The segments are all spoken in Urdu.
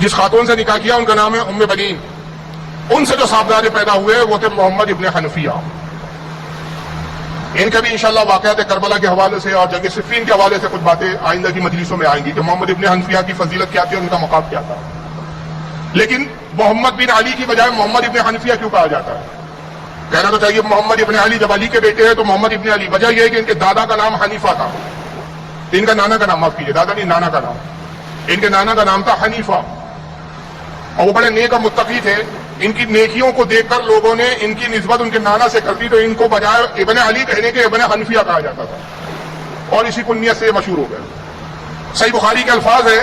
جس خاتون سے نکاح کیا ان کا نام ہے ام بنین. ان سے جو صاحبزادے پیدا ہوئے وہ تھے محمد ابن حنفیہ. ان کے بھی انشاءاللہ واقعات کربلا کے حوالے سے اور جنگ صفین کے حوالے سے کچھ باتیں آئندہ کی مجلسوں میں آئیں گی کہ محمد ابن حنفیہ کی فضیلت کیا تھی اور ان کا مقام کیا تھا. لیکن محمد بن علی کی بجائے محمد ابن حنفیہ کیوں کہا جاتا ہے؟ کہنا تو چاہیے محمد ابن علی، جب علی کے بیٹے ہیں تو محمد ابن علی. وجہ یہ ہے کہ ان کے دادا کا نام حنیفہ تھا، ان کا نانا کا نام، معاف کیجیے، دادا نہیں نانا کا نام، ان کے نانا کا نام تھا حنیفہ، اور وہ بڑے نیک اور متقی تھے. ان کی نیکیوں کو دیکھ کر لوگوں نے ان کی نسبت ان کے نانا سے کر دی، تو ان کو بجائے ابن علی کہنے کے ابن حنفیہ کہا جاتا تھا، اور اسی کنیت سے مشہور ہو گئے. صحیح بخاری کے الفاظ ہے،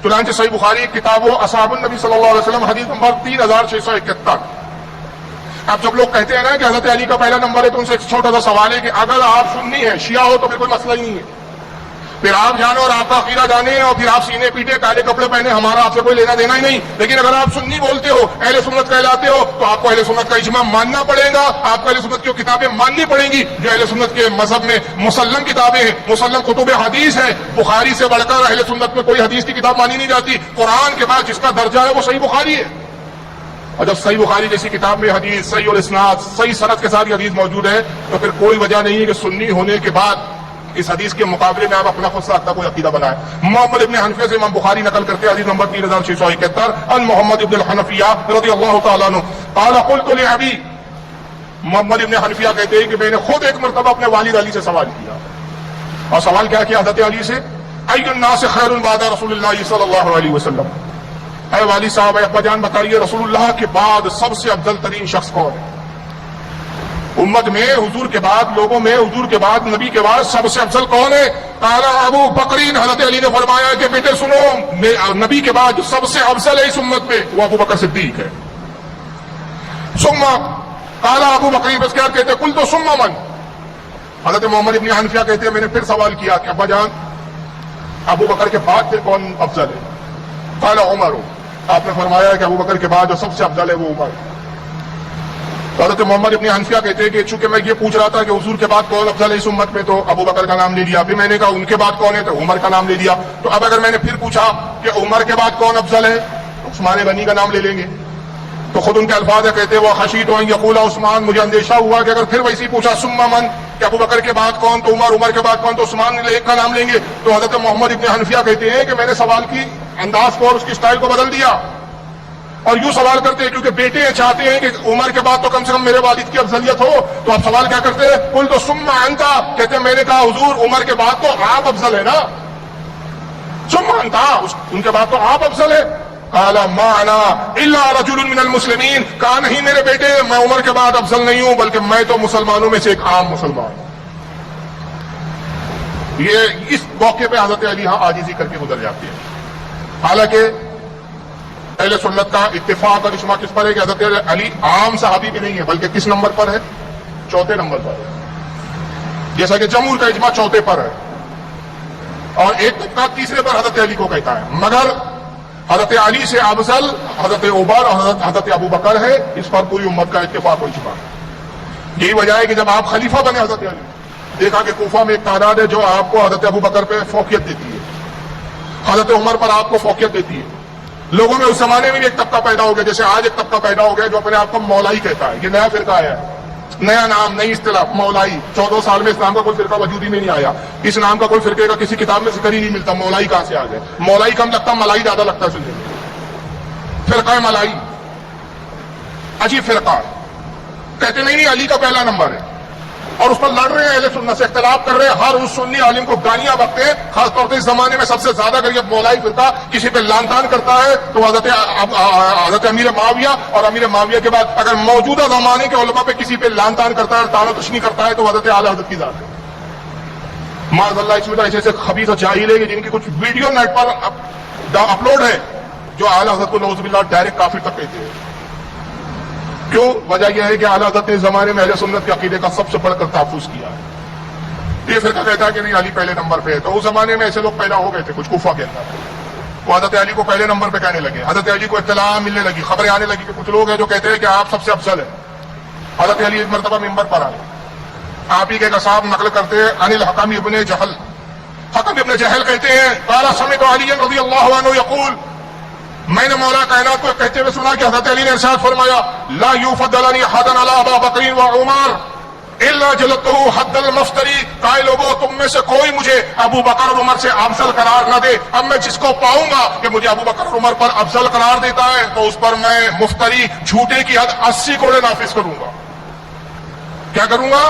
چنانچہ صحیح بخاری کتاب و اصحاب النبی صلی اللہ علیہ وسلم حدیث نمبر 3671. اب جب لوگ کہتے ہیں نا کہ حضرت علی کا پہلا نمبر ہے، تو ان سے ایک چھوٹا سا سوال ہے کہ اگر آپ سنی ہے، شیعہ ہو، تو پھر کوئی مسئلہ ہی نہیں ہے، پھر آپ جانے اور آپ کا عقیدہ جانے اور پھر آپ سینے پیٹے کالے کپڑے پہنے، ہمارا آپ سے کوئی لینا دینا ہی نہیں. لیکن اگر آپ سنی بولتے ہو، اہل سنت کہلاتے ہو، تو آپ کو اہل سنت کا اجماع ماننا پڑے گا، آپ کو اہل سنت کی کتابیں ماننی پڑیں گی جو اہل سنت کے مذہب میں مسلم کتابیں ہیں، مسلم کتب حدیث ہے. بخاری سے بڑھ کر اہل سنت میں کوئی حدیث کی کتاب مانی نہیں جاتی. قرآن کے بعد جس کا درجہ ہے وہ صحیح بخاری ہے، اور جب صحیح بخاری جیسی کتاب میں حدیث صحیح الاسناد صحیح سند کے ساتھ حدیث موجود ہے، تو پھر کوئی وجہ نہیں ہے کہ سنی ہونے کے بعد اس حدیث کے مقابلے میں آپ اپنا خود ساختہ کوئی عقیدہ بنائیں. محمد ابن حنفیہ سے امام بخاری نقل کرتے ہیں حدیث نمبر 3671 ان محمد ابن الحنفیہ رضی اللہ تعالیٰ عنہ قال قلت لابی. محمد ابن حنفیہ کہتے ہیں کہ میں نے خود ایک مرتبہ اپنے والد علی سے سوال کیا، اور سوال کیا کیا حضرت علی سے؟ ای الناس خیر بعد رسول اللہ صلی اللہ علیہ وسلم، اے والد صاحب، اے ابا جان، بتائیے رسول اللہ کے بعد سب سے افضل ترین شخص کون ہے؟ امت میں حضور کے بعد، لوگوں میں حضور کے بعد، نبی کے بعد سب سے افضل کون ہے؟ قال ابو بکرین. حضرت علی نے فرمایا کہ بیٹے سنو، نبی کے بعد جو سب سے افضل ہے اس امت میں وہ ابو بکر صدیق ہے. ثم قال ابو بکرین، بس کیا کہتے ہیں؟ قلت ثم من. حضرت محمد ابن حنفیہ کہتے ہیں میں نے پھر سوال کیا کہ ابا جان ابو بکر کے بعد پھر کون افضل ہے؟ قال عمر. آپ نے فرمایا کہ ابو بکر کے بعد جو سب سے افضل ہے وہ عمر. حضرت محمد ابن حنفیہ کہتے ہیں کہ چونکہ میں یہ پوچھ رہا تھا کہ حضور کے بعد کون افضل ہے اس امت میں، تو ابو بکر کا نام لے لیا. پھر میں نے کہا ان کے بعد کون ہے، تو عمر کا نام لے لیا. تو اب اگر میں نے پھر پوچھا کہ عمر کے بعد کون افضل ہے، تو عثمان غنی کا نام لے لیں گے. تو خود ان کے الفاظ ہے، کہتے وہ خشیت ان یقول عثمان، مجھے اندیشہ ہوا کہ اگر پھر ویسے پوچھا ثم من کہ ابو بکر کے بعد کون، تو عمر، عمر کے بعد کون، تو عثمان کا نام لیں گے. تو حضرت محمد ابن حنفیہ کہتے ہیں کہ میں نے سوال کی انداز کو اور اس کی اسٹائل کو بدل دیا، اور یوں سوال کرتے ہیں کیونکہ بیٹے چاہتے ہیں کہ عمر کے بعد تو کم سے کم میرے والد کی افضلیت ہو. تو آپ سوال کیا کرتے ہیں؟ قل تو ثم انت. کہتے ہیں میں نے کہا حضور عمر کے بعد تو آپ افضل ہے نا، ثم انت، ان کے بعد تو آپ افضل ہے. قال ما انا الا رجل من المسلمین. کہا نہیں میرے بیٹے، میں عمر کے بعد افضل نہیں ہوں، بلکہ میں تو مسلمانوں میں سے ایک عام مسلمان ہوں. یہ اس موقع پہ حضرت علی ہاں عاجزی کر کے گزر جاتے ہیں. حالانکہ اہل سنت کا اتفاق اور اجماع کس پر ہے کہ حضرت علی عام صحابی بھی نہیں ہے، بلکہ کس نمبر پر ہے؟ چوتھے نمبر پر ہے. جیسا کہ جمہور کا اجماع چوتھے پر ہے، اور ایک طبقہ تیسرے پر حضرت علی کو کہتا ہے. مگر حضرت علی سے افضل حضرت عمر اور حضرت ابو بکر ہے، اس پر پوری امت کا اتفاق و اجماع. یہی وجہ ہے کہ جب آپ خلیفہ بنے حضرت علی، دیکھا کہ کوفہ میں ایک تعداد ہے جو آپ کو حضرت ابو بکر پہ فوقیت دیتی ہے، حضرت عمر پر آپ کو فوقیت دیتی ہے. لوگوں میں اس زمانے میں بھی ایک طبقہ پیدا ہو گیا، جیسے آج ایک طبقہ پیدا ہو گیا جو اپنے آپ کو مولائی کہتا ہے. یہ نیا فرقہ آیا ہے، نیا نام، نئی اصطلاح، مولائی. 14 سال میں اس نام کا کوئی فرقہ وجود ہی میں نہیں آیا. اس نام کا کوئی فرقے کا کسی کتاب میں ذکر ہی نہیں ملتا. مولائی کہاں سے آ گئے؟ مولائی کم لگتا، ملائی زیادہ لگتا ہے سننے میں. فرقہ ملائی عجیب فرقہ ہے. کہتے نہیں علی کا پہلا نمبر ہے، اور اس پر لڑ رہے ہیں، اہل سنت سے اختلاف کر رہے ہیں. ہر اس سنی عالم کو گالیاں بکتے ہیں. خاص طور پہ اس زمانے میں سب سے زیادہ اگر یہ مولائی فرقہ کسی پہ لان تان کرتا ہے تو حضرت امیر معاویہ، اور امیر معاویہ کے بعد اگر موجودہ زمانے کے علماء پہ کسی پہ لان تان کرتا ہے اور تانا تشنی کرتا ہے تو حضرت اعلیٰ حضرت کی ذات ہے. معاذ اللہ، اس میں ایسے ایسے خبیث اور جاہل ہے جن کی کچھ ویڈیو نیٹ پر اپلوڈ ہے جو اعلیٰ حضرت کو نعوذ باللہ ڈائریکٹ کافر تک کہتے ہیں. کیوں؟ وجہ یہ ہے کہ اعلیٰ حضرت نے اس زمانے میں اہل سنت کے عقیدے کا سب سے بڑھ کر تحفظ کیا ہے. یہ فرقہ کہتا ہے کہ نہیں علی پہلے نمبر پہ ہے. تو اس زمانے میں ایسے لوگ پیدا ہو گئے تھے کچھ کوفہ کے اندر، وہ حضرت علی کو پہلے نمبر پہ کہنے لگے. حضرت علی کو اطلاع ملنے لگی، خبریں آنے لگی کہ کچھ لوگ ہیں جو کہتے ہیں کہ آپ سب سے افضل ہیں. حضرت علی ایک مرتبہ ممبر پر آئے. آپ ہی کے ایک صاحب نقل کرتے ہیں عن الحکم ابن جہل. حکم ابن جہل کہتے ہیں قال سمعت علی رضی اللہ عنہ یقول، میں نے مولا کائنات کو کہتے ہوئے سنا کہ حضرت علی نے ارشاد فرمایا لا یفضلنی حدن علی ابا بکر و عمر الا جلتہ حد المفتری، کہے لوگوں تم میں سے کوئی مجھے ابو بکر اور عمر سے افضل قرار نہ دے، اب میں جس کو پاؤں گا کہ مجھے ابو بکر اور عمر پر افضل قرار دیتا ہے تو اس پر میں مفتری جھوٹے کی حد 80 کوڑے نافذ کروں گا۔ کیا کروں گا؟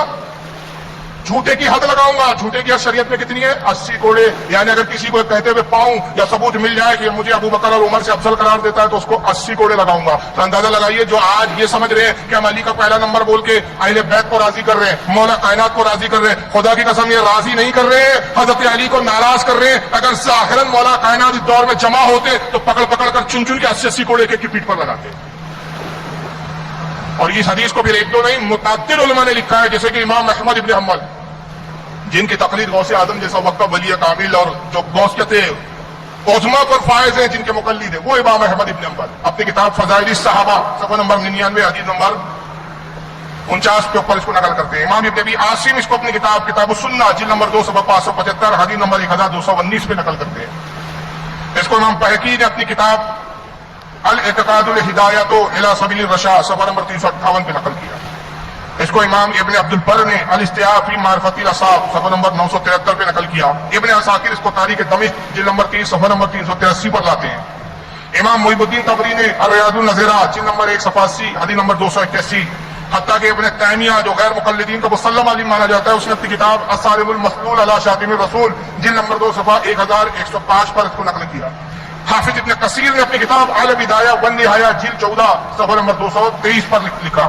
جھوٹے کی حد لگاؤں گا۔ جھوٹے کی حد شریعت میں کتنی ہے؟ 80 کوڑے۔ یعنی اگر کسی کو کہتے ہوئے پاؤں یا ثبوت مل جائے کہ مجھے ابو بکر اور عمر سے افضل قرار دیتا ہے تو اس کو 80 کوڑے لگاؤں گا۔ تو اندازہ لگائیے جو آج یہ سمجھ رہے ہیں کہ ہم علی کا پہلا نمبر بول کے اہل بیت کو راضی کر رہے ہیں، مولا کائنات کو راضی کر رہے ہیں، خدا کی قسم یہ راضی نہیں کر رہے ہیں، حضرت علی کو ناراض کر رہے ہیں۔ اگر ظاہراً مولا کائنات اس دور میں جمع ہوتے تو پکڑ پکڑ کر چن چن کے 80 کوڑے ایک کی پیٹ پر لگاتے۔ اور اس حدیث کو پھر ایک دو نہیں متعدد علماء نے لکھا ہے، جیسے کہ امام احمد ابن حنبل جن کی تقلید غوث اعظم جیسا وقت ولی کامل اور جو غوثیت عظما پر فائز ہیں جن کے مقلد ہیں، وہ امام احمد ابن حنبل اپنی کتاب فضائل الصحابہ صفحہ نمبر 99 حدیث نمبر 49 کے اوپر اس کو نقل کرتے ہیں۔ امام ابن ابی عاصم اس کو اپنی کتاب السنہ جلد نمبر 2 صفحہ 575 حدیث نمبر 1219 پہ نقل کرتے ہیں۔ اس کو امام بہقی نے اپنی کتاب الاعتقاد الہدایۃ الی سبیل الرشاد صفحہ نمبر 358 پہ نقل کیا۔ اس کو امام ابن عبد البر نے الاستیاء فی معرفت الاصحاب صفحہ نمبر 973 پہ نقل کیا۔ ابن عساکر اس کو تاریخ دمشق جلد نمبر 3 صفحہ نمبر 383 پر لاتے ہیں۔ امام محب الدین طبری نے الریاض النظیرات جلد نمبر 1 صفحہ 80 حدیث نمبر 281، حتیٰ کہ ابن تیمیہ جو غیر مقلدین کا مسلم عالم مانا جاتا ہے، اس نے اپنی کتاب الصارم المسلول علی شاتم الرسول جلد نمبر 2 صفحہ 1105 پر اس کو نقل کیا۔ حافظ ابن کثیر نے اپنی کتاب البدایہ والنہایہ جلد 14 صفحہ نمبر 223 پر لکھا۔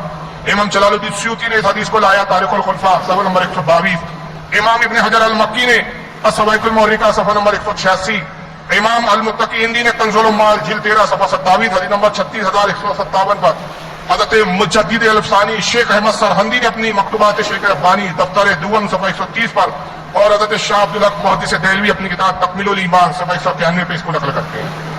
امام جلال الدین سیوطی نے اس حدیث کو لایا تاریخ الخلفاء صفحہ نمبر 122۔ امام ابن حجر المکی نے الصواعق المحرقہ صفحہ نمبر 186۔ امام المتقی ہندی نے کنز العمال جلد 13 صفحہ 27 حدیث نمبر 36157 پر۔ حضرت مجدد الفسانی شیخ احمد سرہندی نے اپنی مکتوبات شیخ ربانی دفتر دوم صفحہ 130 پر، اور حضرت شاہ عبدالحق محدث دہلوی اپنی کتاب تکمیل الایمان صفحہ 191 پہ اس کو نقل کرتے ہیں۔